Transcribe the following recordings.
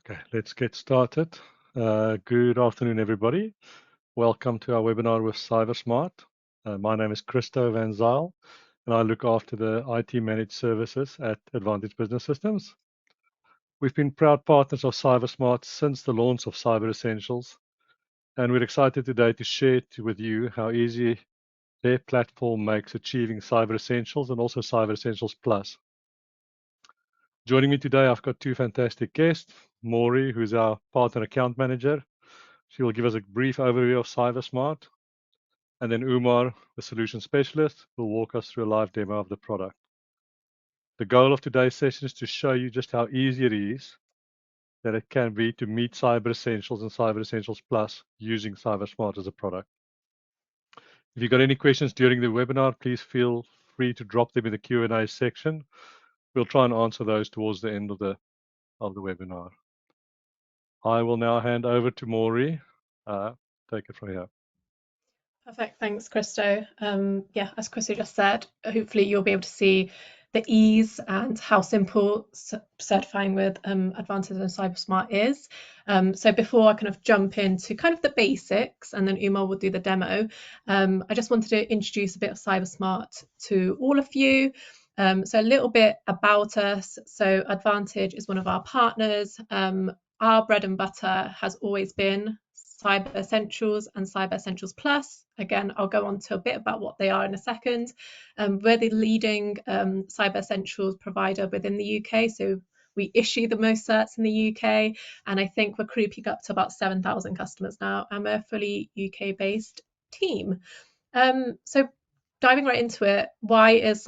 Okay, let's get started. Good afternoon, everybody. Welcome to our webinar with CyberSmart. My name is Christo Van Zyl, and I look after the IT managed services at Advantage Business Systems. We've been proud partners of CyberSmart since the launch of Cyber Essentials, and we're excited today to share with you how easy their platform makes achieving Cyber Essentials and also Cyber Essentials Plus. Joining me today, I've got two fantastic guests. Maury, who's our partner account manager. She will give us a brief overview of CyberSmart. And then Umar, the solution specialist, will walk us through a live demo of the product. The goal of today's session is to show you just how easy it is that it can be to meet Cyber Essentials and Cyber Essentials Plus using CyberSmart as a product. If you've got any questions during the webinar, please feel free to drop them in the Q&A section. We'll try and answer those towards the end of the webinar. I will now hand over to Maury. Take it from here. Perfect, thanks, Christo. Yeah, as Christo just said, hopefully you'll be able to see the ease and how simple certifying with Advantage and CyberSmart is. So before I kind of jump into kind of the basics, and then Umar will do the demo, I just wanted to introduce a bit of CyberSmart to all of you. So a little bit about us. So Advantage is one of our partners. Our bread and butter has always been Cyber Essentials and Cyber Essentials Plus. Again, I'll go on to a bit about what they are in a second. We're the leading Cyber Essentials provider within the UK. So we issue the most certs in the UK, and I think we're creeping up to about 7,000 customers now, and we're a fully UK-based team. So diving right into it, why is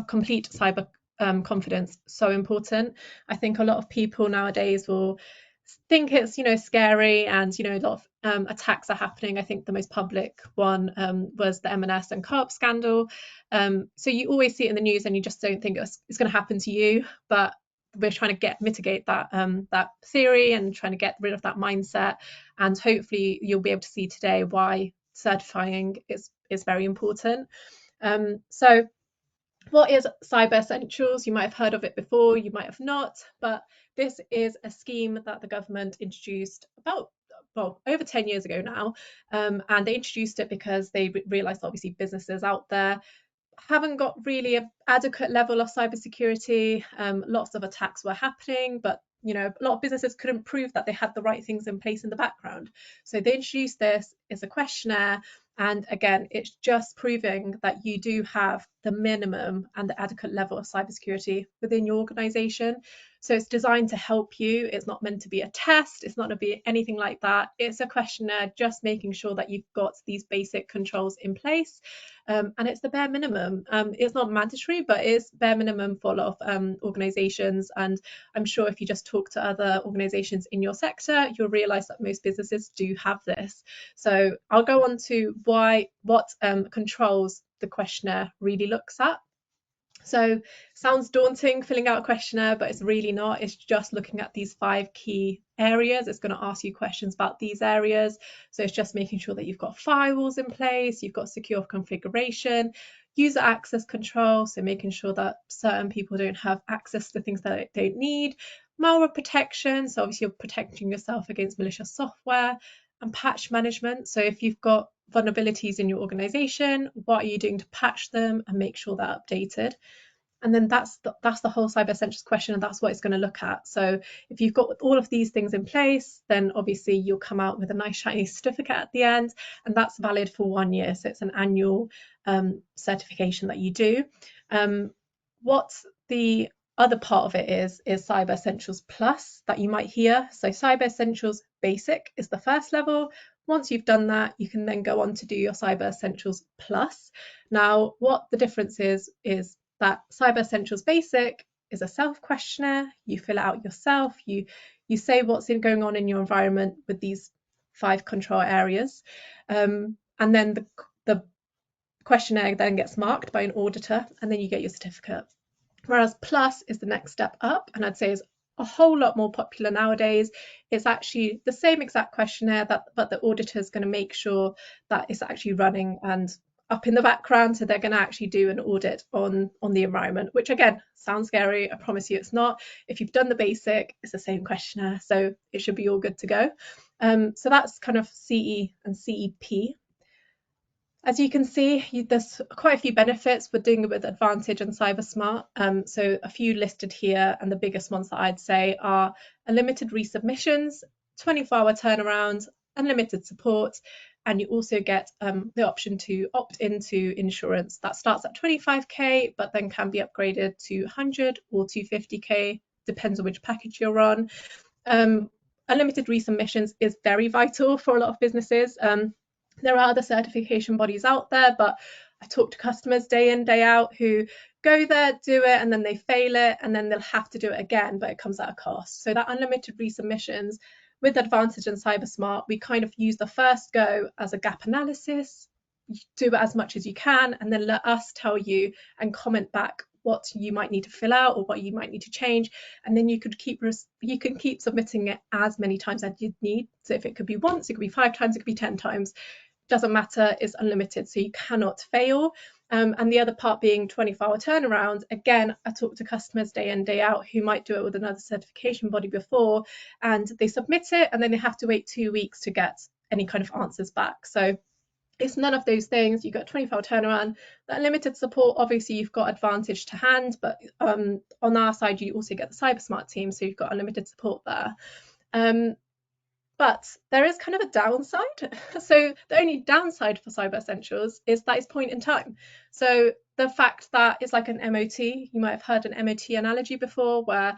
complete cyber confidence so important? I think a lot of people nowadays will think it's scary, and a lot of attacks are happening. I think the most public one was the M&S and Co-op scandal. So you always see it in the news and you just don't think it's going to happen to you, but we're trying to mitigate that theory and trying to get rid of that mindset, and hopefully you'll be able to see today why certifying is very important. So what is Cyber Essentials? You might have heard of it before, you might have not, but this is a scheme that the government introduced about over 10 years ago now, and they introduced it because they realised obviously businesses out there haven't got really an adequate level of cybersecurity. Lots of attacks were happening, but a lot of businesses couldn't prove that they had the right things in place in the background. So they introduced this as a questionnaire, and again, it's just proving that you do have the minimum and the adequate level of cybersecurity within your organization. So it's designed to help you. It's not meant to be a test. It's not going to be anything like that. It's a questionnaire just making sure that you've got these basic controls in place. And it's the bare minimum. It's not mandatory, but it's bare minimum for a lot of organizations. And I'm sure if you just talk to other organizations in your sector, you'll realize that most businesses do have this. So I'll go on to what controls the questionnaire really looks at. So sounds daunting, filling out a questionnaire, but it's really not. It's just looking at these 5 key areas. It's going to ask you questions about these areas. So it's just making sure that you've got firewalls in place, you've got secure configuration, user access control, so making sure that certain people don't have access to things that they don't need, malware protection, so obviously you're protecting yourself against malicious software, and patch management. So if you've got vulnerabilities in your organization, what are you doing to patch them and make sure they're updated? And then that's the whole Cyber Essentials question, and that's what it's going to look at. So if you've got all of these things in place, then obviously you'll come out with a nice shiny certificate at the end, and that's valid for 1 year. So it's an annual certification that you do. What the other part of it is Cyber Essentials Plus that you might hear. So Cyber Essentials Basic is the first level. Once you've done that, you can then go on to do your Cyber Essentials Plus. Now, what the difference is that Cyber Essentials Basic is a self-questionnaire. You fill it out yourself. You say what's going on in your environment with these 5 control areas. And then the questionnaire then gets marked by an auditor, and then you get your certificate. Whereas Plus is the next step up, and I'd say is a whole lot more popular nowadays. It's actually the same exact questionnaire, but the auditor is going to make sure that it's actually running and up in the background. So they're going to actually do an audit on the environment, which again sounds scary. I promise you it's not. If you've done the basic, it's the same questionnaire, so it should be all good to go. So that's kind of CE and CEP. As you can see, there's quite a few benefits with doing it with Advantage and CyberSmart. So a few listed here, and the biggest ones that I'd say are unlimited resubmissions, 24-hour turnaround, unlimited support, and you also get the option to opt into insurance that starts at 25k, but then can be upgraded to 100 or 250k, depends on which package you're on. Unlimited resubmissions is very vital for a lot of businesses. There are other certification bodies out there, but I talk to customers day in, day out who go there, do it, and then they fail it, and then they'll have to do it again, but it comes at a cost. So that unlimited resubmissions with Advantage and CyberSmart, we kind of use the first go as a gap analysis, do it as much as you can, and then let us tell you and comment back what you might need to fill out or what you might need to change, and then you can keep submitting it as many times as you need. So if it could be once, it could be 5 times, it could be 10 times, doesn't matter, it's unlimited, so you cannot fail. And the other part being 24-hour turnaround. Again, I talk to customers day in, day out who might do it with another certification body before, and they submit it and then they have to wait 2 weeks to get any kind of answers back. So it's none of those things. You've got 24-hour turnaround, that limited support. Obviously, you've got Advantage to hand, but on our side, you also get the CyberSmart team, so you've got unlimited support there. But there is kind of a downside. So the only downside for Cyber Essentials is that it's point in time. So the fact that it's like an MOT, you might have heard an MOT analogy before, where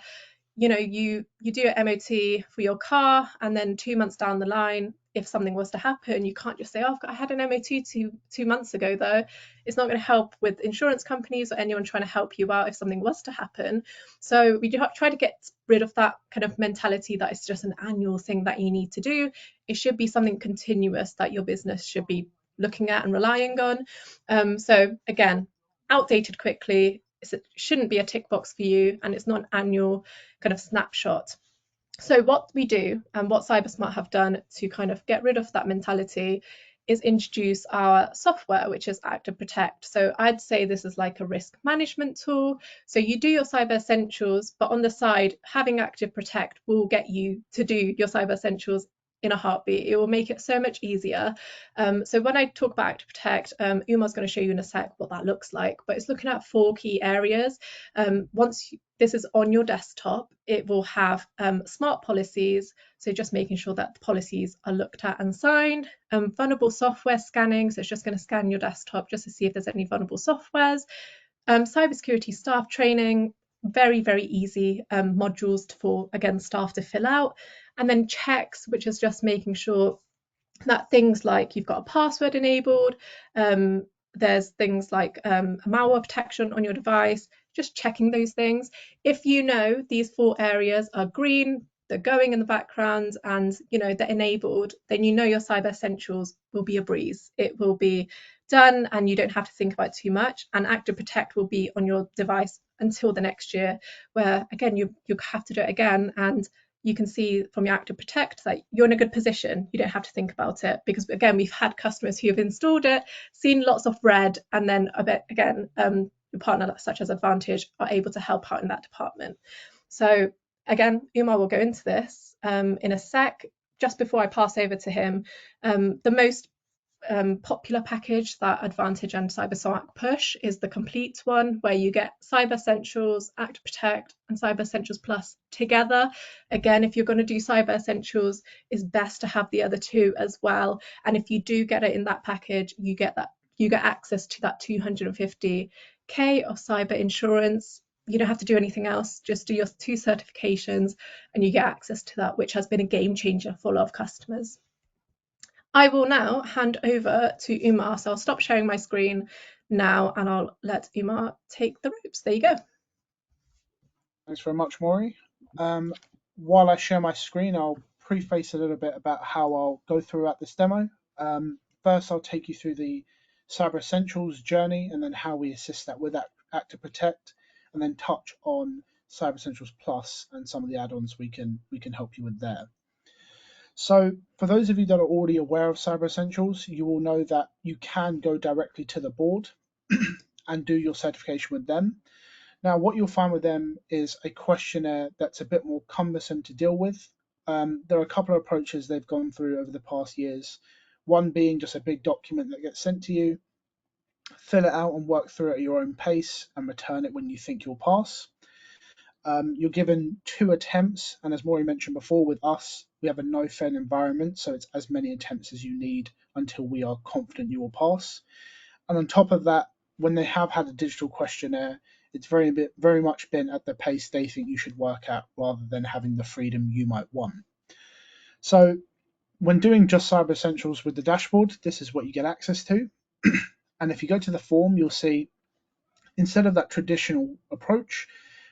you do an MOT for your car, and then 2 months down the line, if something was to happen, you can't just say, oh, I had an MOT two months ago, though. It's not going to help with insurance companies or anyone trying to help you out if something was to happen. So we do try to get rid of that kind of mentality that it's just an annual thing that you need to do. It should be something continuous that your business should be looking at and relying on. So again, outdated quickly. It shouldn't be a tick box for you, and it's not an annual kind of snapshot. So what we do, and what CyberSmart have done to kind of get rid of that mentality, is introduce our software, which is Active Protect. So I'd say this is like a risk management tool. So you do your Cyber Essentials, but on the side, having Active Protect will get you to do your Cyber Essentials in a heartbeat. It will make it so much easier. So when I talk about Active Protect, Umar's going to show you in a sec what that looks like, but it's looking at 4 key areas. Once this is on your desktop, it will have smart policies, so just making sure that the policies are looked at and signed. Vulnerable software scanning, so it's just going to scan your desktop just to see if there's any vulnerable softwares. Cybersecurity staff training, very, very easy modules for, again, staff to fill out. And then checks, which is just making sure that things like you've got a password enabled, there's things like malware protection on your device, just checking those things. If you know these 4 areas are green, they're going in the background, and they're enabled, then your Cyber Essentials will be a breeze. It will be done and you don't have to think about it too much. And Active Protect will be on your device until the next year, where again you have to do it again, and you can see from your Active Protect that you're in a good position. You don't have to think about it, because again, we've had customers who have installed it, seen lots of red, and then a bit again, your partner such as Advantage are able to help out in that department. So again, Umar will go into this in a sec. Just before I pass over to him, the most popular package that Advantage and CyberSmart push is the complete one, where you get Cyber Essentials, Active Protect, and Cyber Essentials Plus together. Again, if you're going to do Cyber Essentials, it's best to have the other 2 as well. And if you do get it in that package, you get access to that 250k of cyber insurance. You don't have to do anything else, just do your 2 certifications and you get access to that, which has been a game changer for a lot of customers. I will now hand over to Umar. So I'll stop sharing my screen now and I'll let Umar take the ropes. There you go. Thanks very much, Maury. While I share my screen, I'll preface a little bit about how I'll go throughout this demo. First, I'll take you through the Cyber Essentials journey and then how we assist that with Active Protect, and then touch on Cyber Essentials Plus and some of the add-ons we can help you with there. So for those of you that are already aware of Cyber Essentials, you will know that you can go directly to the board and do your certification with them. Now, what you'll find with them is a questionnaire that's a bit more cumbersome to deal with. There are a couple of approaches they've gone through over the past years, one being just a big document that gets sent to you, fill it out and work through it at your own pace and return it when you think you'll pass. You're given 2 attempts, and as Maury mentioned before, with us, we have a no-fail environment, so it's as many attempts as you need until we are confident you will pass. And on top of that, when they have had a digital questionnaire, it's very much been at the pace they think you should work at rather than having the freedom you might want. So when doing just Cyber Essentials with the dashboard, this is what you get access to. And if you go to the form, you'll see instead of that traditional approach,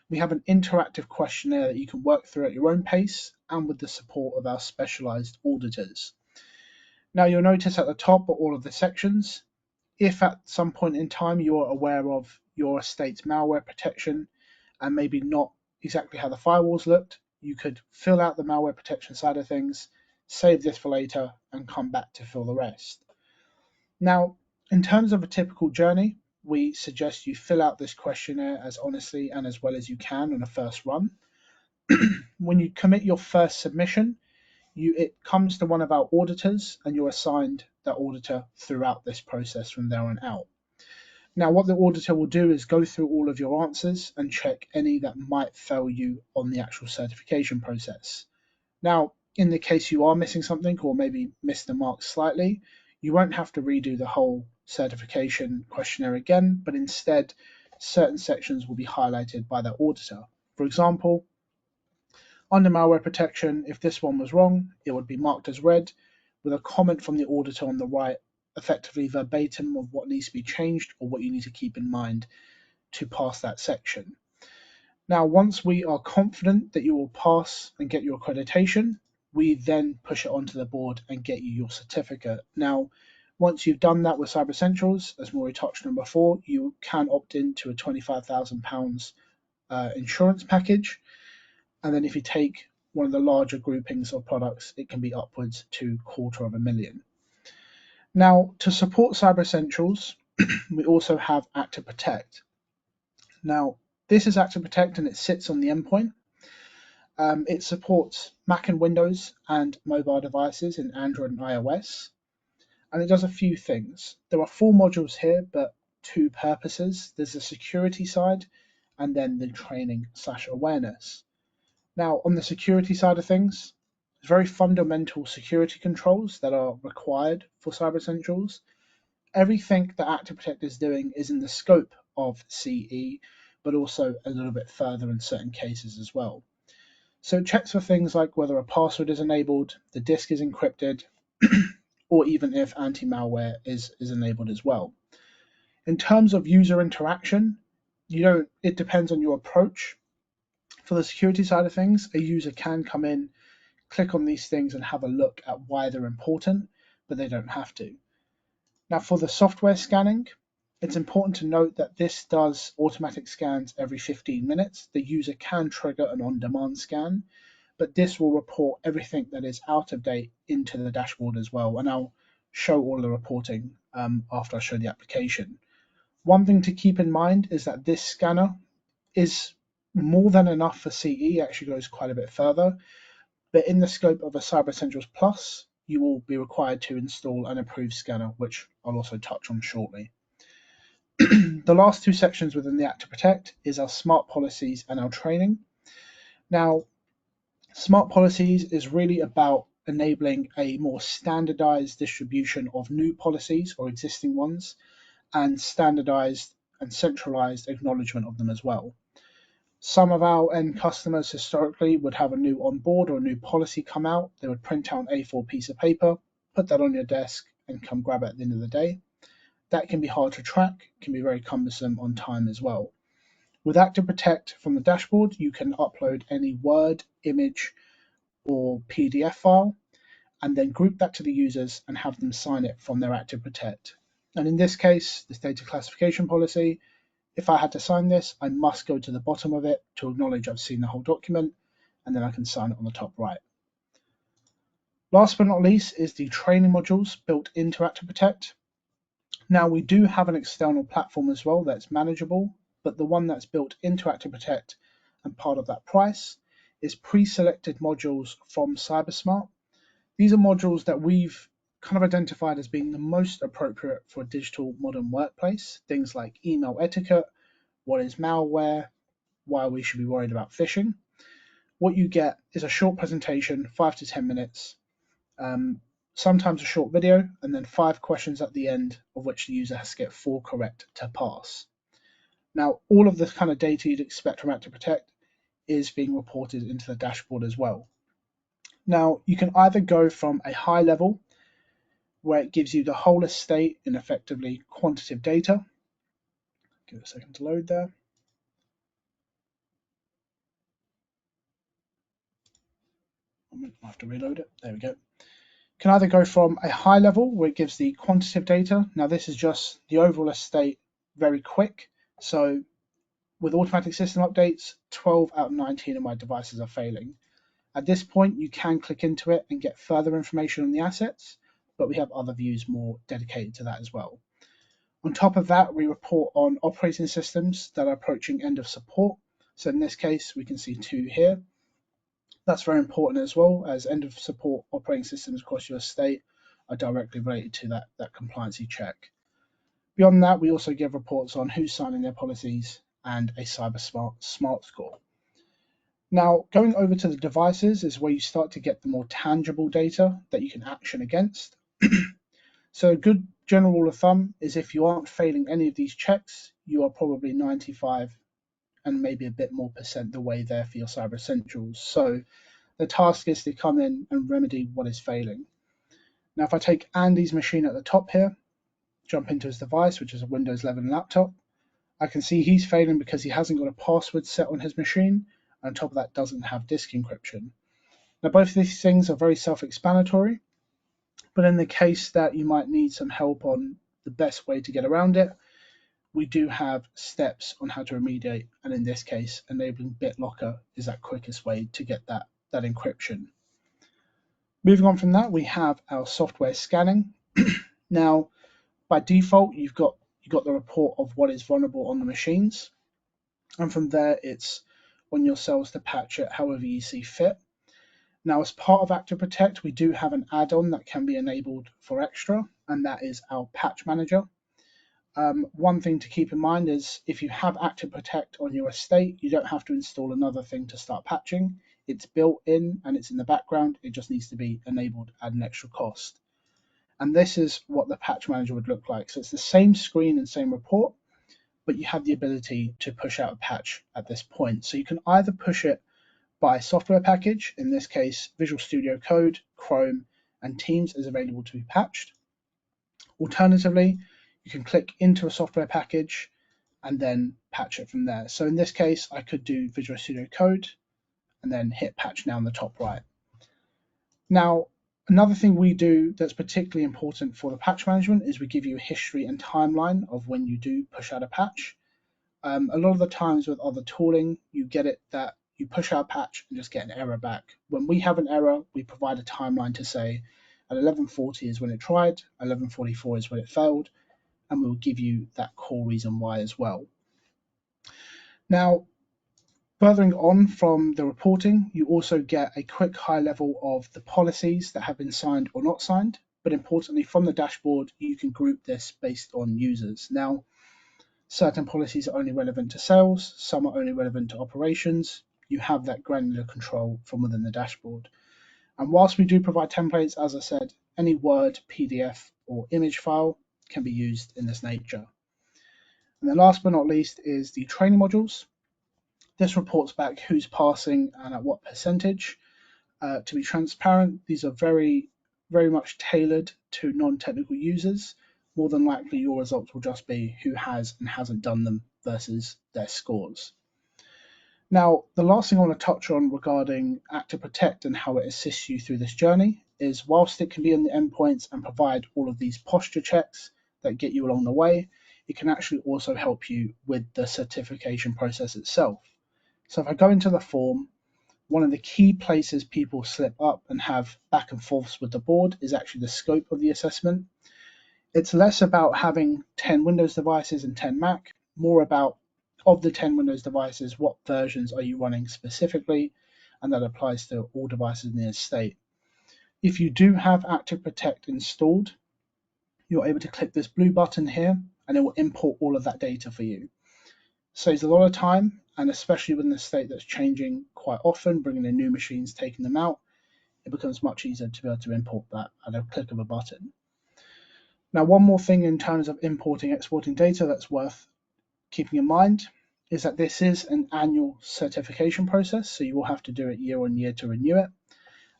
we have an interactive questionnaire that you can work through at your own pace and with the support of our specialized auditors. Now you'll notice at the top are all of the sections. If at some point in time you are aware of your estate's malware protection and maybe not exactly how the firewalls looked, you could fill out the malware protection side of things, save this for later, and come back to fill the rest. Now, in terms of a typical journey, we suggest you fill out this questionnaire as honestly and as well as you can on a first run. When you commit your first submission, it comes to one of our auditors and you're assigned that auditor throughout this process from there on out. Now, what the auditor will do is go through all of your answers and check any that might fail you on the actual certification process. Now, in the case you are missing something or maybe missed the mark slightly, you won't have to redo the whole certification questionnaire again, but instead certain sections will be highlighted by the auditor. For example, under malware protection, if this one was wrong, it would be marked as red with a comment from the auditor on the right, effectively verbatim of what needs to be changed or what you need to keep in mind to pass that section. Now, once we are confident that you will pass and get your accreditation, we then push it onto the board and get you your certificate. Now, once you've done that with Cyber Essentials, as Maury touched on before, you can opt into a £25,000 insurance package. And then if you take one of the larger groupings of products, it can be upwards to £250,000. Now, to support Cyber Essentials, we also have Active Protect. Now, this is Active Protect and it sits on the endpoint. It supports Mac and Windows and mobile devices in Android and iOS. And it does a few things. There are 4 modules here, but 2 purposes. There's the security side and then the training/awareness. Now, on the security side of things, there's very fundamental security controls that are required for Cyber Essentials. Everything that Active Protect is doing is in the scope of CE, but also a little bit further in certain cases as well. So it checks for things like whether a password is enabled, the disk is encrypted, or even if anti-malware is enabled as well. In terms of user interaction, it depends on your approach. For the security side of things, a user can come in, click on these things and have a look at why they're important, but they don't have to. Now, for the software scanning, it's important to note that this does automatic scans every 15 minutes. The user can trigger an on-demand scan, but this will report everything that is out of date into the dashboard as well. And I'll show all the reporting after I show the application. One thing to keep in mind is that this scanner is more than enough for CE, it actually goes quite a bit further. But in the scope of a Cyber Essentials Plus, you will be required to install an approved scanner, which I'll also touch on shortly. The last 2 sections within the Active Protect is our smart policies and our training. Now, smart policies is really about enabling a more standardized distribution of new policies or existing ones, and standardized and centralized acknowledgement of them as well. Some of our end customers historically would have a new onboard or a new policy come out. They would print out an A4 piece of paper, put that on your desk, and come grab it at the end of the day. That can be hard to track, can be very cumbersome on time as well. With Active Protect from the dashboard, you can upload any Word, image, or PDF file, and then group that to the users and have them sign it from their Active Protect. And in this case, this data classification policy, if I had to sign this, I must go to the bottom of it to acknowledge I've seen the whole document, and then I can sign it on the top right. Last but not least is the training modules built into ActiveProtect. Now we do have an external platform as well that's manageable, but the one that's built into ActiveProtect and part of that price is pre-selected modules from CyberSmart. These are modules that we've kind of identified as being the most appropriate for a digital modern workplace. Things like email etiquette, what is malware, why we should be worried about phishing. What you get is a short presentation, 5 to 10 minutes, sometimes a short video, and then 5 questions at the end, of which the user has to get 4 correct to pass. Now, all of the kind of data you'd expect from ActiveProtect is being reported into the dashboard as well. Now, you can either go from a high level, where it gives you the whole estate in effectively quantitative data. Give it a second to load there. I have to reload it. There we go. Can either go from a high level where it gives the quantitative data. Now this is just the overall estate, very quick. So with automatic system updates, 12 out of 19 of my devices are failing. At this point, you can click into it and get further information on the assets, but we have other views more dedicated to that as well. On top of that, we report on operating systems that are approaching end of support. So in this case, we can see 2 here. That's very important as well, as end of support operating systems across your estate are directly related to that compliancy check. Beyond that, we also give reports on who's signing their policies and a CyberSmart Smart Score. Now, going over to the devices is where you start to get the more tangible data that you can action against. So a good general rule of thumb is if you aren't failing any of these checks, you are probably 95 and maybe a bit more % the way there for your Cyber Essentials. So the task is to come in and remedy what is failing. Now, if I take Andy's machine at the top here, jump into his device, which is a Windows 11 laptop, I can see he's failing because he hasn't got a password set on his machine, and on top of that doesn't have disk encryption. Now, both of these things are very self-explanatory, but in the case that you might need some help on the best way to get around it, we do have steps on how to remediate, and in this case, enabling BitLocker is that quickest way to get that encryption. Moving on from that, we have our software scanning. Now, by default, you've got the report of what is vulnerable on the machines, and from there, it's on yourselves to patch it however you see fit. Now, as part of ActiveProtect, we do have an add-on that can be enabled for extra, and that is our Patch Manager. One thing to keep in mind is if you have ActiveProtect on your estate, you don't have to install another thing to start patching. It's built in and it's in the background. It just needs to be enabled at an extra cost. And this is what the Patch Manager would look like. So it's the same screen and same report, but you have the ability to push out a patch at this point. So you can either push it by software package, in this case, Visual Studio Code, Chrome, and Teams is available to be patched. Alternatively, you can click into a software package and then patch it from there. So in this case, I could do Visual Studio Code and then hit patch now in the top right. Now, another thing we do that's particularly important for the patch management is we give you a history and timeline of when you do push out a patch. A lot of the times with other tooling, you get it that you push out a patch and just get an error back. When we have an error, we provide a timeline to say at 11:40 is when it tried, 11:44 is when it failed, and we'll give you that core reason why as well. Now, furthering on from the reporting, you also get a quick high level of the policies that have been signed or not signed, but importantly from the dashboard, you can group this based on users. Now, certain policies are only relevant to sales, some are only relevant to operations. You have that granular control from within the dashboard. And whilst we do provide templates, as I said, any Word, PDF, or image file can be used in this nature. And then last but not least is the training modules. This reports back who's passing and at what percentage. To be transparent, these are very, very much tailored to non-technical users. More than likely, your results will just be who has and hasn't done them versus their scores. Now, the last thing I want to touch on regarding ActiveProtect and how it assists you through this journey is whilst it can be on the endpoints and provide all of these posture checks that get you along the way, it can actually also help you with the certification process itself. So if I go into the form, one of the key places people slip up and have back and forths with the board is actually the scope of the assessment. It's less about having 10 Windows devices and 10 Mac, more about, of the 10 Windows devices, what versions are you running specifically, and that applies to all devices in the estate. If you do have Active Protect installed, you're able to click this blue button here, and it will import all of that data for you. Saves a lot of time, and especially with an estate that's changing quite often, bringing in new machines, taking them out, it becomes much easier to be able to import that at a click of a button. Now, one more thing in terms of importing, exporting data that's worth keeping in mind is that this is an annual certification process, so you will have to do it year on year to renew it.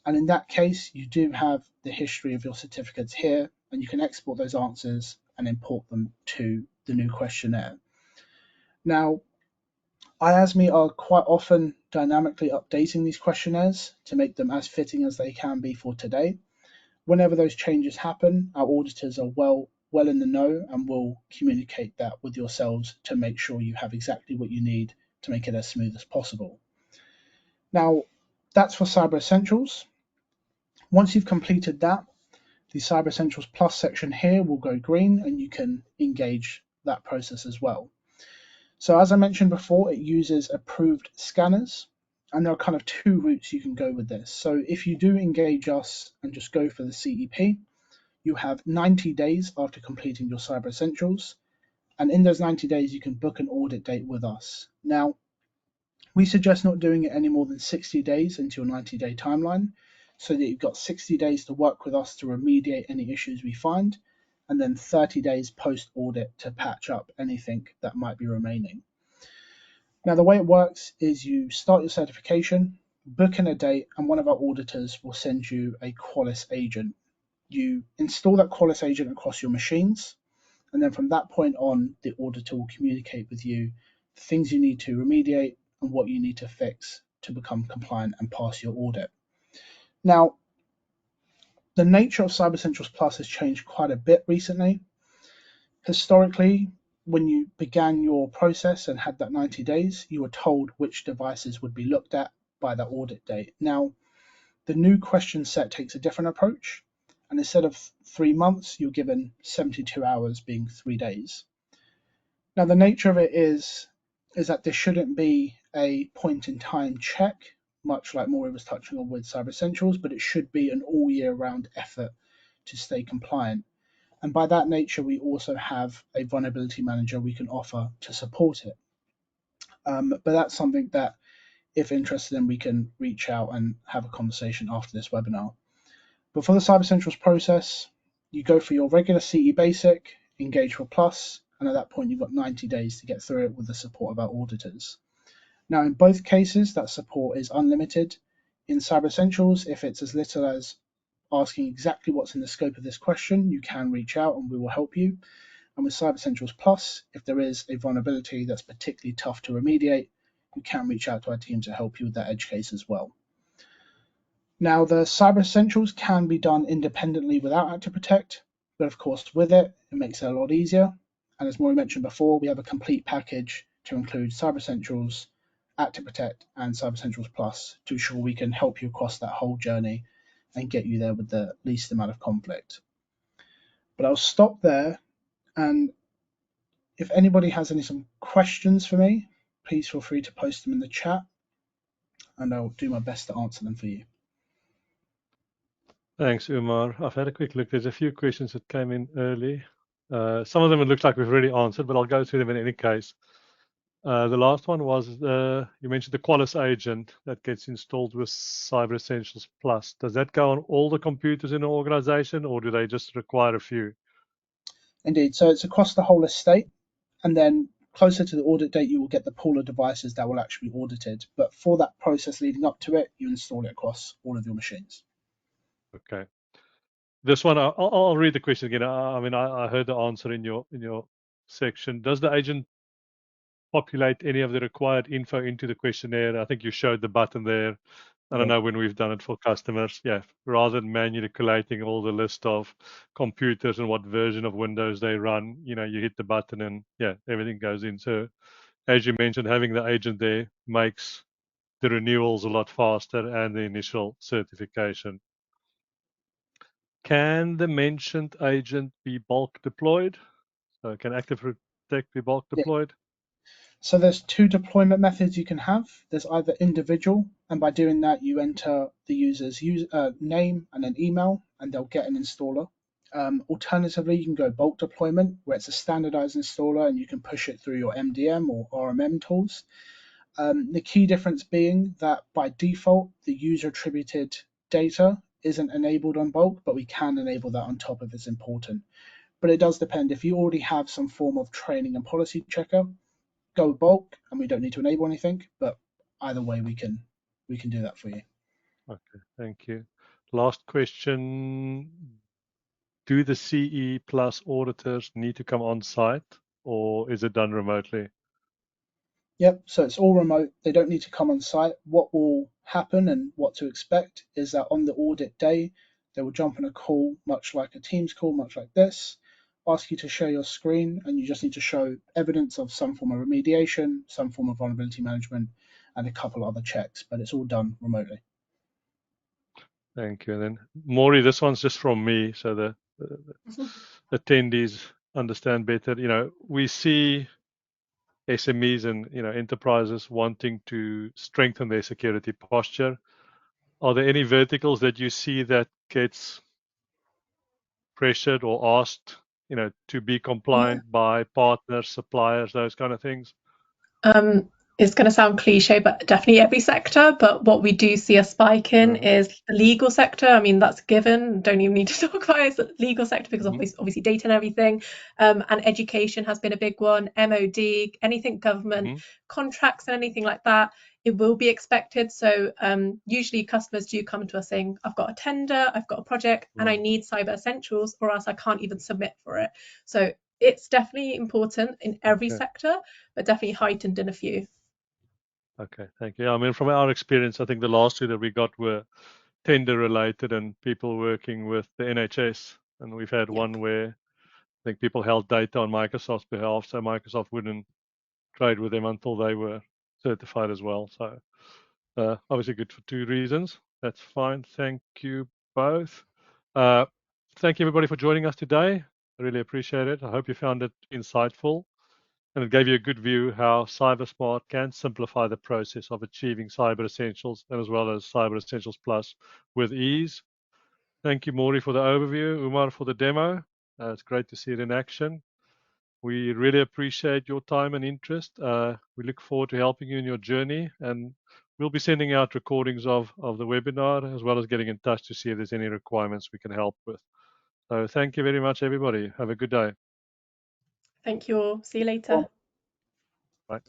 And in that case, you do have the history of your certificates here, and you can export those answers and import them to the new questionnaire. Now, IASME are quite often dynamically updating these questionnaires to make them as fitting as they can be for today. Whenever those changes happen, our auditors are well in the know and will communicate that with yourselves to make sure you have exactly what you need to make it as smooth as possible. Now, that's for Cyber Essentials. Once you've completed that, the Cyber Essentials Plus section here will go green and you can engage that process as well. So as I mentioned before, it uses approved scanners, and there are kind of two routes you can go with this. So if you do engage us and just go for the CEP, you have 90 days after completing your Cyber Essentials, and in those 90 days you can book an audit date with us. Now, we suggest not doing it any more than 60 days into your 90-day timeline, so that you've got 60 days to work with us to remediate any issues we find, and then 30 days post-audit to patch up anything that might be remaining. Now, the way it works is you start your certification, book in a date, and one of our auditors will send you a Qualys agent. You install that Qualys agent across your machines, and then from that point on, the auditor will communicate with you the things you need to remediate and what you need to fix to become compliant and pass your audit. Now, the nature of Cyber Essentials Plus has changed quite a bit recently. Historically, when you began your process and had that 90 days, you were told which devices would be looked at by that audit date. Now, the new question set takes a different approach, and instead of 3 months, you're given 72 hours, being 3 days. Now, the nature of it is that there shouldn't be a point in time check, much like Maury was touching on with Cyber Essentials, but it should be an all year round effort to stay compliant. And by that nature, we also have a vulnerability manager we can offer to support it. But that's something that, if interested in, we can reach out and have a conversation after this webinar. But for the Cyber Essentials process, you go for your regular CE Basic, engage for Plus, and at that point you've got 90 days to get through it with the support of our auditors. Now, in both cases, that support is unlimited. In Cyber Essentials, if it's as little as asking exactly what's in the scope of this question, you can reach out and we will help you. And with Cyber Essentials Plus, if there is a vulnerability that's particularly tough to remediate, you can reach out to our team to help you with that edge case as well. Now, the Cyber Essentials can be done independently without Active Protect, but of course with it, it makes it a lot easier. And as Maury mentioned before, we have a complete package to include Cyber Essentials, Active Protect, and Cyber Essentials Plus to ensure we can help you across that whole journey and get you there with the least amount of conflict. But I'll stop there, and if anybody has some questions for me, please feel free to post them in the chat, and I'll do my best to answer them for you. Thanks, Umar. I've had a quick look. There's a few questions that came in early. Some of them it looks like we've already answered, but I'll go through them in any case. The last one was you mentioned the Qualys agent that gets installed with Cyber Essentials Plus. Does that go on all the computers in an organization, or do they just require a few? Indeed, so it's across the whole estate, and then closer to the audit date, you will get the pool of devices that will actually be audited. But for that process leading up to it, you install it across all of your machines. Okay. This one, I'll read the question again. I mean, I heard the answer in your section. Does the agent populate any of the required info into the questionnaire? I think you showed the button there. I don't know when we've done it for customers. Yeah, rather than manually collating all the list of computers and what version of Windows they run, you hit the button and yeah, everything goes in. So as you mentioned, having the agent there makes the renewals a lot faster and the initial certification. Can the mentioned agent be bulk deployed? So can Active Protect be bulk Yeah. deployed? So there's two deployment methods you can have. There's either individual, and by doing that, you enter the user's name and an email, and they'll get an installer. Alternatively, you can go bulk deployment, where it's a standardized installer, and you can push it through your MDM or RMM tools. The key difference being that by default, the user attributed data isn't enabled on bulk, but we can enable that on top if it's important. But it does depend. If you already have some form of training and policy checker, go bulk, and we don't need to enable anything. But either way, we can do that for you. Okay, thank you. Last question. Do the CE plus auditors need to come on site, or is it done remotely? Yep, so it's all remote. They don't need to come on site. What will happen and what to expect is that on the audit day, they will jump on a call, much like a Teams call, much like this, ask you to share your screen, and you just need to show evidence of some form of remediation, some form of vulnerability management, and a couple other checks, but it's all done remotely. Thank you. And then, Maury, this one's just from me, so the attendees understand better. You know, we see SMEs and enterprises wanting to strengthen their security posture. Are there any verticals that you see that gets pressured or asked, to be compliant by partners, suppliers, those kind of things? It's going to sound cliche, but definitely every sector. But what we do see a spike in is the legal sector. I mean, that's given. Don't even need to talk about it. It's the legal sector because obviously data and everything. And education has been a big one. MOD, anything government, contracts and anything like that. It will be expected. So usually customers do come to us saying, I've got a tender, I've got a project, and I need cyber essentials, or else I can't even submit for it. So it's definitely important in every sector, but definitely heightened in a few. Okay, thank you. I mean, from our experience, I think the last two that we got were tender related and people working with the NHS. And we've had one where I think people held data on Microsoft's behalf, so Microsoft wouldn't trade with them until they were certified as well. So obviously good for two reasons. That's fine. Thank you both. Thank you everybody for joining us today. I really appreciate it. I hope you found it insightful. And it gave you a good view how CyberSmart can simplify the process of achieving Cyber Essentials and as well as Cyber Essentials Plus with ease. Thank you, Maury, for the overview, Umar for the demo. It's great to see it in action. We really appreciate your time and interest. We look forward to helping you in your journey, and we'll be sending out recordings of the webinar as well as getting in touch to see if there's any requirements we can help with. So thank you very much, everybody. Have a good day. Thank you all. See you later. Bye.